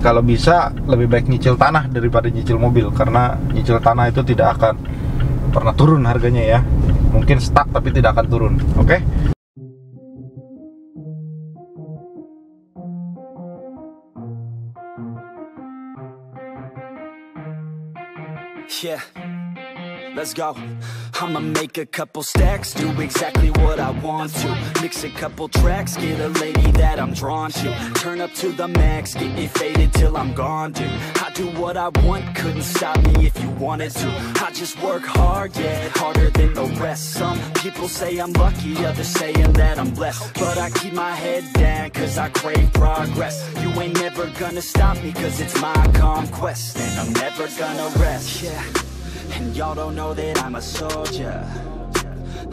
kalau bisa lebih baik nyicil tanah daripada nyicil mobil, karena nyicil tanah itu tidak akan pernah turun harganya ya. Mungkin stuck tapi tidak akan turun. Oke? Yeah, let's go. I'ma make a couple stacks, do exactly what I want to. Mix a couple tracks, get a lady that I'm drawn to. Turn up to the max, get me faded till I'm gone, dude. I do what I want, couldn't stop me if you wanted to. I just work hard, yeah, harder than the rest. Some people say I'm lucky, others saying that I'm blessed. But I keep my head down, cause I crave progress. You ain't never gonna stop me, cause it's my conquest. And I'm never gonna rest, yeah. And y'all don't know that I'm a soldier.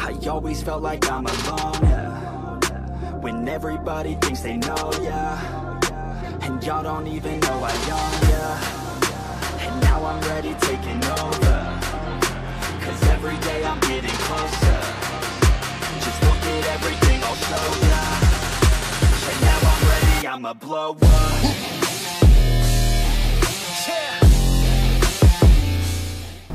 I always felt like I'm alone, yeah. When everybody thinks they know, yeah. And y'all don't even know I own, yeah. And now I'm ready taking over, cause every day I'm getting closer. Just look at everything I'll show ya. And now I'm ready, I'ma blow up.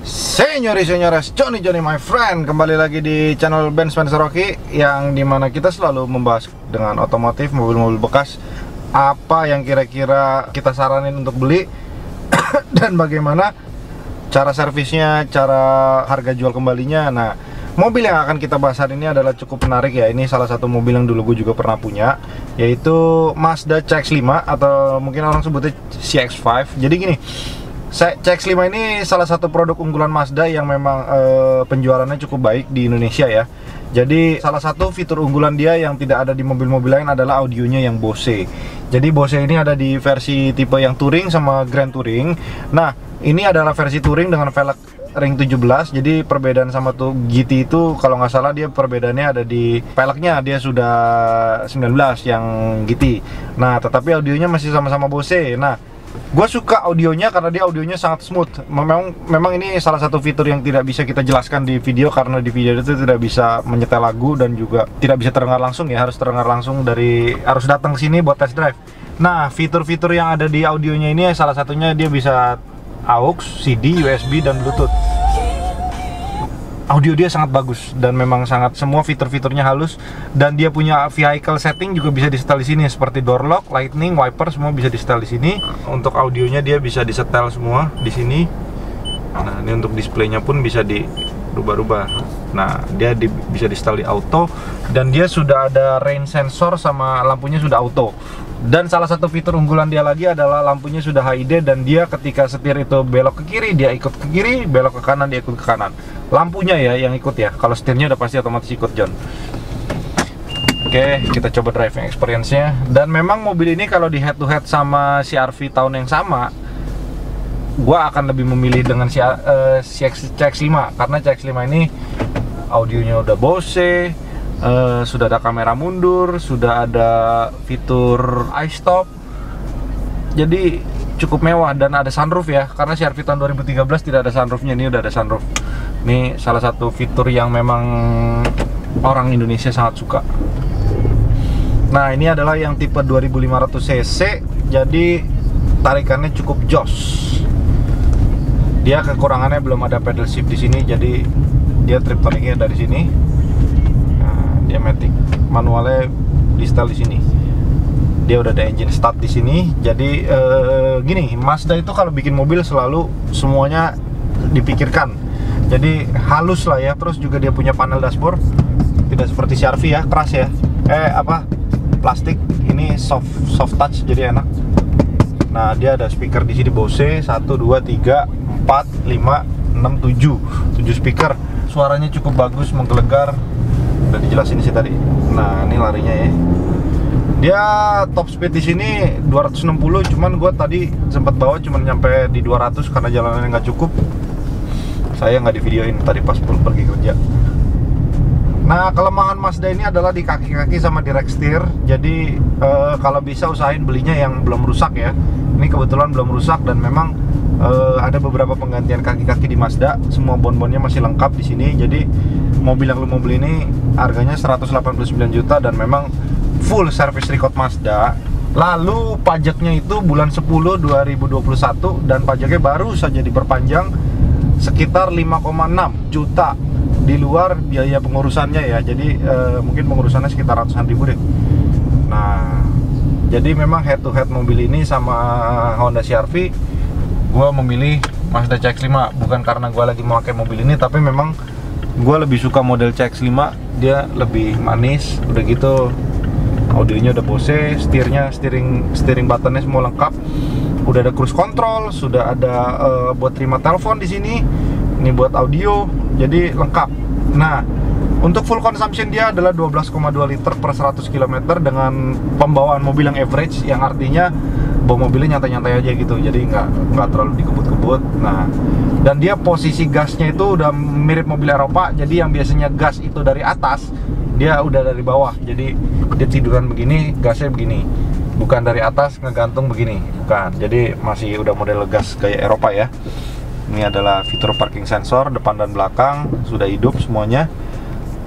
Senyores, Johnny my friend, kembali lagi di channel Ben Spencer Rocky, yang dimana kita selalu membahas dengan otomotif, mobil-mobil bekas, apa yang kira-kira kita saranin untuk beli dan bagaimana cara servisnya, cara harga jual kembalinya. Nah, mobil yang akan kita bahas hari ini adalah cukup menarik ya. Ini salah satu mobil yang dulu gue juga pernah punya, yaitu Mazda CX-5 atau mungkin orang sebutnya CX-5. Jadi gini, CX-5 ini salah satu produk unggulan Mazda yang memang penjualannya cukup baik di Indonesia ya. Jadi salah satu fitur unggulan dia yang tidak ada di mobil-mobil lain adalah audionya yang Bose. Jadi Bose ini ada di versi tipe yang Touring sama Grand Touring. Nah, ini adalah versi Touring dengan velg ring 17. Jadi perbedaan sama tuh GT itu, kalau nggak salah dia perbedaannya ada di velgnya, dia sudah 19 yang GT. Nah, tetapi audionya masih sama-sama Bose. Nah, gue suka audionya karena dia audionya sangat smooth. Memang ini salah satu fitur yang tidak bisa kita jelaskan di video, karena di video itu tidak bisa menyetel lagu dan juga tidak bisa terdengar langsung ya, harus terdengar langsung harus datang ke sini buat test drive. Nah, fitur-fitur yang ada di audionya ini salah satunya dia bisa AUX, CD, USB dan Bluetooth. Audio dia sangat bagus dan memang semua fitur-fiturnya halus, dan dia punya vehicle setting juga bisa disetel di sini seperti door lock, lightning, wiper, semua bisa disetel di sini. Untuk audionya dia bisa disetel semua di sini. Nah, ini untuk displaynya pun bisa dirubah-rubah. Nah, dia bisa di-setel di auto, dan dia sudah ada rain sensor sama lampunya sudah auto. Dan salah satu fitur unggulan dia lagi adalah lampunya sudah HID, dan dia ketika setir itu belok ke kiri dia ikut ke kiri, belok ke kanan dia ikut ke kanan. Lampunya ya yang ikut ya, kalau setirnya udah pasti otomatis ikut, John. Oke, kita coba driving experience-nya. Dan memang mobil ini kalau di head to head sama CR-V tahun yang sama, gua akan lebih memilih dengan CX-5, karena CX-5 ini audionya udah Bose, sudah ada kamera mundur, sudah ada fitur iStop, jadi cukup mewah, dan ada sunroof ya, karena CR-V tahun 2013 tidak ada sunroofnya, ini udah ada sunroof. Ini salah satu fitur yang memang orang Indonesia sangat suka. Nah, ini adalah yang tipe 2500 cc, jadi tarikannya cukup jos. Dia kekurangannya belum ada pedal shift di sini, jadi dia triptoniknya dari sini. Dia matic, manualnya di setel di sini. Dia udah ada engine start di sini. Jadi gini, Mazda itu kalau bikin mobil selalu semuanya dipikirkan. Jadi halus lah ya. Terus juga dia punya panel dashboard, tidak seperti CR-V ya, keras ya. Plastik. Ini soft touch, jadi enak. Nah, dia ada speaker di sini Bose 1, 2, 3, 4, 5, 6, 7 speaker. Suaranya cukup bagus, menggelegar. Udah dijelasin sih tadi. Nah, ini larinya ya. Dia top speed di sini 260, cuman gue tadi sempat bawa cuman nyampe di 200 karena jalanannya nggak cukup. Saya nggak di videoin tadi pas pergi kerja. Nah, kelemahan Mazda ini adalah di kaki-kaki sama di rack steer. Jadi kalau bisa usahain belinya yang belum rusak ya. Ini kebetulan belum rusak, dan memang ada beberapa penggantian kaki-kaki di Mazda. Semua bon-bonnya masih lengkap di sini. Jadi mobil yang lu mau beli ini harganya 189 juta, dan memang full service record Mazda, Lalu pajaknya itu bulan 10 2021 dan pajaknya baru saja diperpanjang sekitar 5,6 juta di luar biaya pengurusannya ya. Jadi mungkin pengurusannya sekitar ratusan ribu deh. Nah, jadi memang head to head mobil ini sama Honda CR-V, gue memilih Mazda CX-5 bukan karena gue lagi memakai mobil ini, tapi memang gue lebih suka model CX-5. Dia lebih manis, udah gitu audionya udah Bose, steering buttonnya semua lengkap, udah ada cruise control, sudah ada buat terima telepon di sini, ini buat audio, jadi lengkap. Nah, untuk full consumption dia adalah 12,2 liter per 100 km dengan pembawaan mobil yang average, yang artinya bawa mobilnya nyantai-nyantai aja gitu, jadi nggak terlalu dikebut-kebut. Nah, dan dia posisi gasnya itu udah mirip mobil Eropa, jadi yang biasanya gas itu dari atas, dia udah dari bawah, jadi dia tiduran begini, gasnya begini, bukan dari atas ngegantung begini, bukan. Jadi masih udah model gas kayak Eropa ya. Ini adalah fitur parking sensor depan dan belakang, sudah hidup semuanya.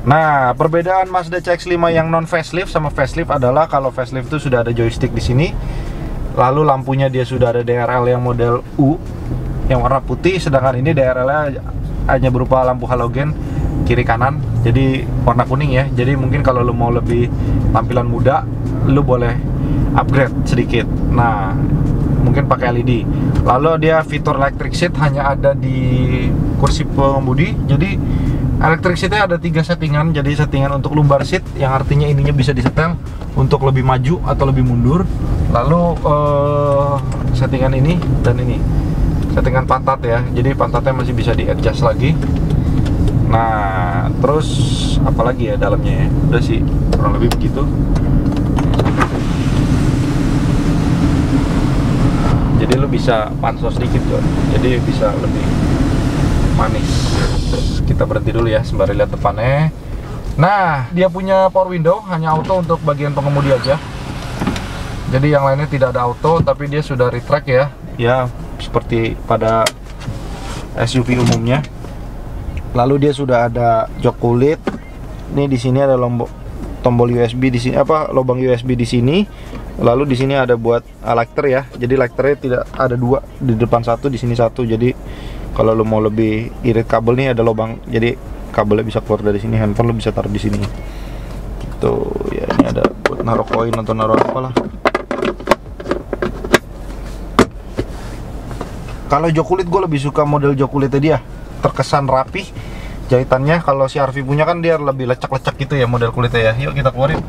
Nah, perbedaan Mazda CX-5 yang non facelift sama facelift adalah kalau facelift itu sudah ada joystick di sini. Lalu lampunya dia sudah ada DRL yang model U yang warna putih, sedangkan ini DRL-nya hanya berupa lampu halogen kiri kanan. Jadi warna kuning ya. Jadi mungkin kalau lu mau lebih tampilan muda, lu boleh upgrade sedikit. Nah, mungkin pakai LED. Lalu dia fitur electric seat hanya ada di kursi pengemudi. Jadi electric seatnya ada 3 settingan. Jadi settingan untuk lumbar seat yang artinya ininya bisa disetel untuk lebih maju atau lebih mundur. Lalu settingan ini dan ini settingan pantat ya. Jadi pantatnya masih bisa di adjust lagi. Nah, terus apalagi ya dalamnya ya. Udah sih kurang lebih begitu. Jadi lu bisa pansos sedikit John. Jadi bisa lebih manis. Terus kita berhenti dulu ya sembari lihat depannya. Nah, dia punya power window, hanya auto untuk bagian pengemudi aja. Jadi yang lainnya tidak ada auto, tapi dia sudah retract ya. Ya, seperti pada SUV umumnya. Lalu dia sudah ada jok kulit. Ini di sini ada tombol USB di sini, lubang USB di sini. Lalu di sini ada buat lighter ya. Jadi lighternya tidak ada 2, di depan 1, di sini 1. Jadi kalau lo mau lebih irit kabel nih ada lubang. Jadi kabelnya bisa keluar dari sini, handphone lo bisa taruh di sini. Gitu ya, ini ada buat naruh koin atau naruh apalah. Kalau jok kulit gue lebih suka model jok kulitnya dia. Terkesan rapih jahitannya. Kalau si CR-V punya kan dia lebih lecak-lecak gitu ya model kulitnya ya. Yuk kita keluarin.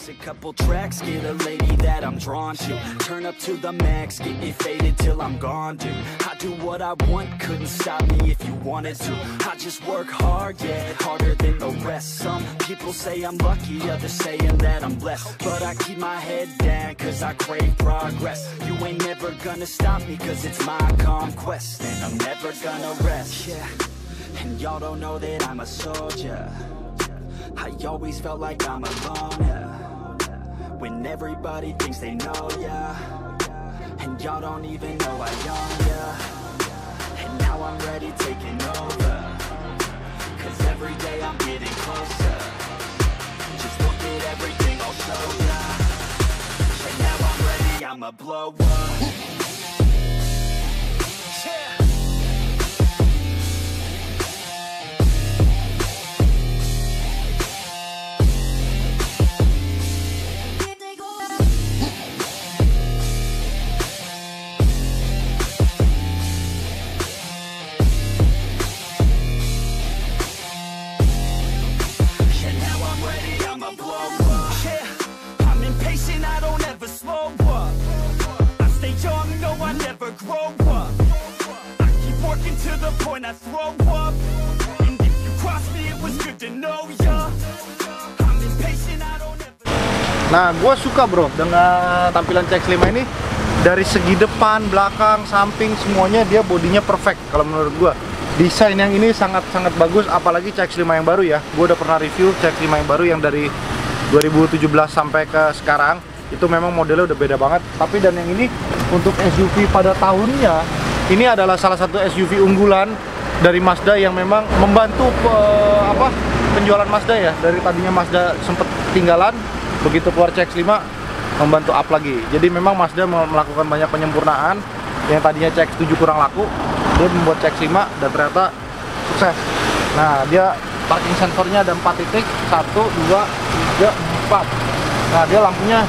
A couple tracks, get a lady that I'm drawn to. Turn up to the max, get me faded till I'm gone, dude. I do what I want, couldn't stop me if you wanted to. I just work hard, yeah, harder than the rest. Some people say I'm lucky, others saying that I'm blessed. But I keep my head down, cause I crave progress. You ain't never gonna stop me, cause it's my conquest. And I'm never gonna rest, yeah. And y'all don't know that I'm a soldier. I always felt like I'm alone, yeah. When everybody thinks they know ya, and y'all don't even know I own ya. And now I'm ready taking over, cause every day I'm getting closer. Just look at everything I'll show ya. And now I'm ready, I'ma blow up. Yeah. Grow up. I keep working to the point I throw up. And if you cross me, it was good to know ya. I'm impatient, I don't ever. Nah, gue suka bro dengan tampilan CX-5 ini. Dari segi depan, belakang, samping, semuanya dia bodinya perfect kalau menurut gue. Desain yang ini sangat-sangat bagus, apalagi CX-5 yang baru ya. Gue udah pernah review CX-5 yang baru yang dari 2017 sampai ke sekarang. Itu memang modelnya udah beda banget. Tapi dan yang ini untuk SUV pada tahunnya, ini adalah salah satu SUV unggulan dari Mazda yang memang membantu penjualan Mazda ya. Dari tadinya Mazda sempat ketinggalan, begitu keluar CX-5 membantu up lagi. Jadi memang Mazda melakukan banyak penyempurnaan. Yang tadinya CX-7 kurang laku, dia membuat CX-5 dan ternyata sukses. Nah, dia parking sensornya ada 4 titik, 1, 2, 3, 4. Nah, dia lampunya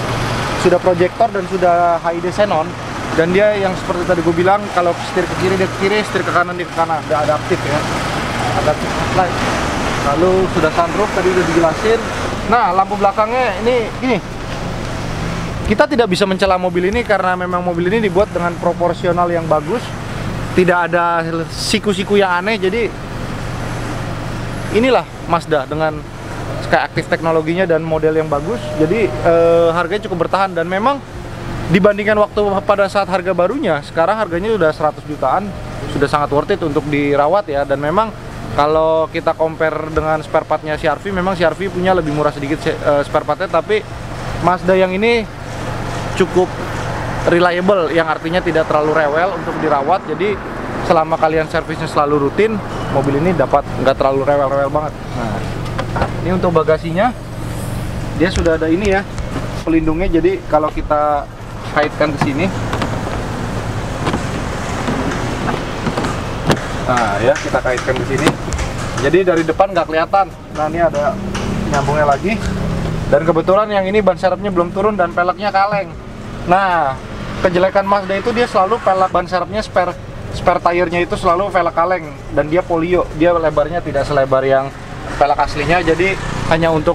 sudah proyektor dan sudah HID xenon. Dan dia yang seperti tadi gue bilang, kalau setir ke kiri dia ke kiri, setir ke kanan dia ke kanan. Dia adaptif ya, adaptif headlight. Lalu sudah sunroof tadi udah dijelasin. Nah, lampu belakangnya ini gini. Kita tidak bisa mencela mobil ini karena memang mobil ini dibuat dengan proporsional yang bagus. Tidak ada siku-siku yang aneh. Jadi inilah Mazda dengan Skyactiv teknologinya dan model yang bagus. Jadi harganya cukup bertahan. Dan memang dibandingkan waktu pada saat harga barunya, sekarang harganya sudah 100 jutaan. Sudah sangat worth it untuk dirawat ya. Dan memang kalau kita compare dengan spare partnya CR-V, memang CR-V punya lebih murah sedikit spare partnya. Tapi Mazda yang ini cukup reliable, yang artinya tidak terlalu rewel untuk dirawat. Jadi selama kalian servisnya selalu rutin, mobil ini dapat nggak terlalu rewel-rewel banget. Nah, ini untuk bagasinya, dia sudah ada ini ya, pelindungnya. Jadi kalau kita kaitkan ke sini, nah ya, kita kaitkan ke sini. Jadi dari depan nggak kelihatan. Nah, ini ada nyambungnya lagi. Dan kebetulan yang ini ban serepnya belum turun dan peleknya kaleng. Nah, kejelekan Mazda itu dia selalu pelek ban serepnya spare tire-nya itu selalu velg kaleng, dan dia polio. Dia lebarnya tidak selebar yang velg aslinya. Jadi hanya untuk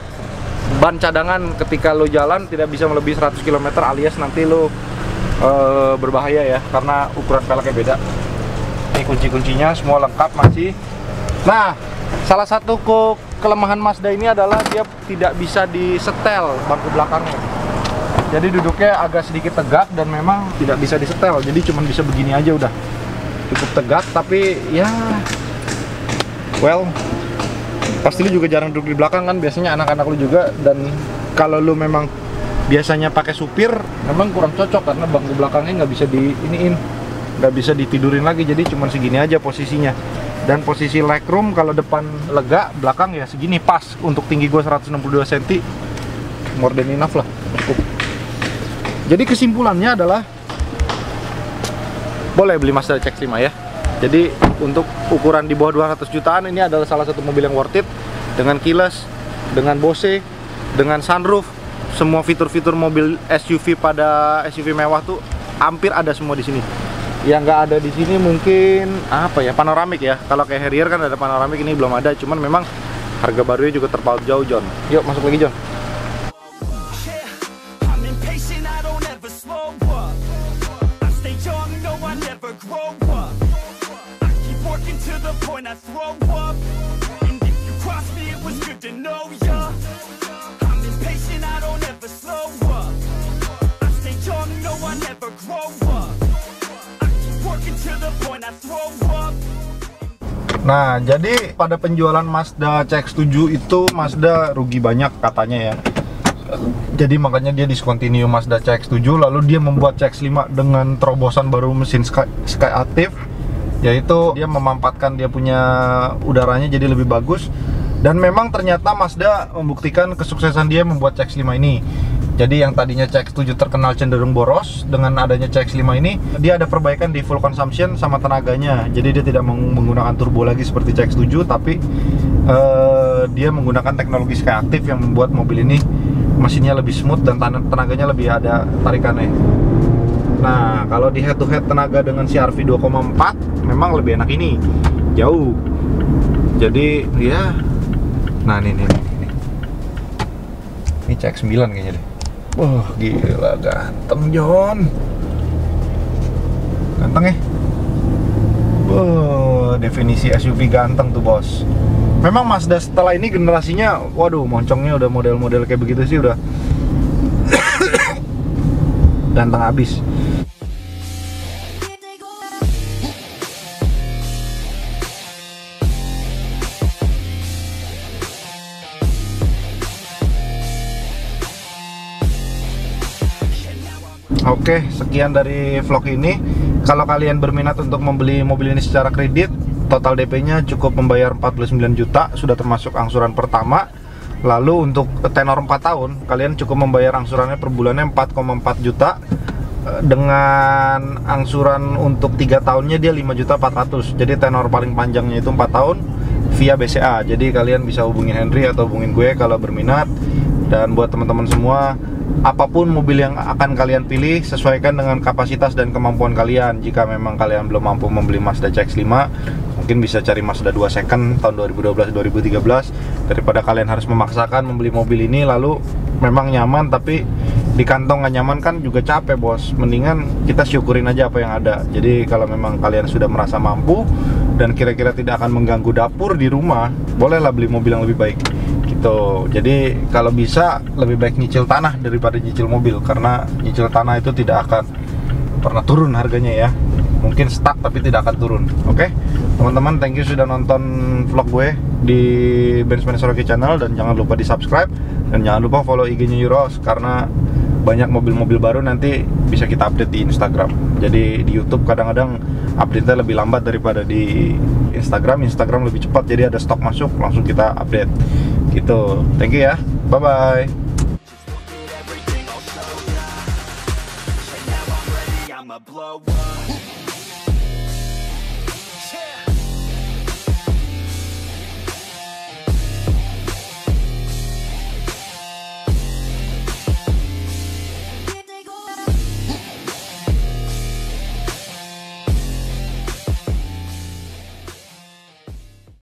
ban cadangan ketika lo jalan tidak bisa melebihi 100 km, alias nanti lo berbahaya ya, karena ukuran velgnya beda. Ini kunci-kuncinya semua lengkap masih. Nah, salah satu kelemahan Mazda ini adalah dia tidak bisa disetel bangku belakangnya. Jadi duduknya agak sedikit tegak dan memang tidak bisa disetel. Jadi cuma bisa begini aja udah. Cukup tegak, tapi ya well, pasti lu juga jarang duduk di belakang kan, biasanya anak-anak lu juga. Dan kalau lu memang biasanya pakai supir, memang kurang cocok karena bangku belakangnya nggak bisa nggak bisa ditidurin lagi. Jadi cuma segini aja posisinya. Dan posisi legroom kalau depan lega, belakang ya segini pas. Untuk tinggi gue 162 cm, more than enough lah, cukup. Jadi kesimpulannya adalah boleh beli Mazda CX-5 ya. Jadi untuk ukuran di bawah 200 jutaan ini adalah salah satu mobil yang worth it. Dengan keyless, dengan Bose, dengan sunroof, semua fitur-fitur mobil SUV pada SUV mewah tuh hampir ada semua di sini. Yang nggak ada di sini mungkin apa ya, panoramik ya. Kalau kayak Harrier kan ada panoramik, ini belum ada. Cuman memang harga barunya juga terpaut jauh, John. Yuk masuk lagi, John. Nah, jadi pada penjualan Mazda CX-7 itu Mazda rugi banyak katanya ya. Jadi makanya dia discontinue Mazda CX-7, lalu dia membuat CX-5 dengan terobosan baru mesin Skyactiv, yaitu dia memampatkan dia punya udaranya jadi lebih bagus. Dan memang ternyata Mazda membuktikan kesuksesan dia membuat CX-5 ini. Jadi yang tadinya CX-7 terkenal cenderung boros, dengan adanya CX-5 ini dia ada perbaikan di full consumption sama tenaganya. Jadi dia tidak menggunakan turbo lagi seperti CX-7, tapi dia menggunakan teknologi Skyactiv yang membuat mobil ini mesinnya lebih smooth dan tenaganya lebih ada tarikannya. Nah, kalau di head to head tenaga dengan CR-V 2,4 memang lebih enak ini, jauh. Jadi ya, nah ini CX-9 kayaknya deh. Wah, gila ganteng, John. Ganteng ya? Wah, definisi SUV ganteng tuh, bos. Memang Mazda setelah ini generasinya, waduh, moncongnya udah model-model kayak begitu sih udah ganteng abis. Oke, sekian dari vlog ini. Kalau kalian berminat untuk membeli mobil ini secara kredit, total DP-nya cukup membayar 49 juta, sudah termasuk angsuran pertama. Lalu untuk tenor 4 tahun, kalian cukup membayar angsurannya per bulannya 4,4 juta. Dengan angsuran untuk 3 tahunnya dia 5.400.000. Jadi tenor paling panjangnya itu 4 tahun via BCA. Jadi kalian bisa hubungin Henry atau hubungin gue kalau berminat. Dan buat teman-teman semua, apapun mobil yang akan kalian pilih, sesuaikan dengan kapasitas dan kemampuan kalian. Jika memang kalian belum mampu membeli Mazda CX-5, mungkin bisa cari Mazda 2 second tahun 2012-2013 daripada kalian harus memaksakan membeli mobil ini lalu memang nyaman tapi di kantong nggak nyaman, kan juga capek bos. Mendingan kita syukurin aja apa yang ada. Jadi kalau memang kalian sudah merasa mampu dan kira-kira tidak akan mengganggu dapur di rumah, bolehlah beli mobil yang lebih baik gitu. Jadi kalau bisa lebih baik nyicil tanah daripada nyicil mobil, karena nyicil tanah itu tidak akan pernah turun harganya ya. Mungkin stuck tapi tidak akan turun. Oke, teman-teman, thank you sudah nonton vlog gue di Benz Manis Rocky Channel, dan jangan lupa di subscribe dan jangan lupa follow IG-nya Euros, karena banyak mobil-mobil baru nanti bisa kita update di Instagram. Jadi di YouTube kadang-kadang update-nya lebih lambat daripada di Instagram. Instagram lebih cepat, jadi ada stok masuk langsung kita update gitu. Thank you ya, bye bye. I'ma blow up.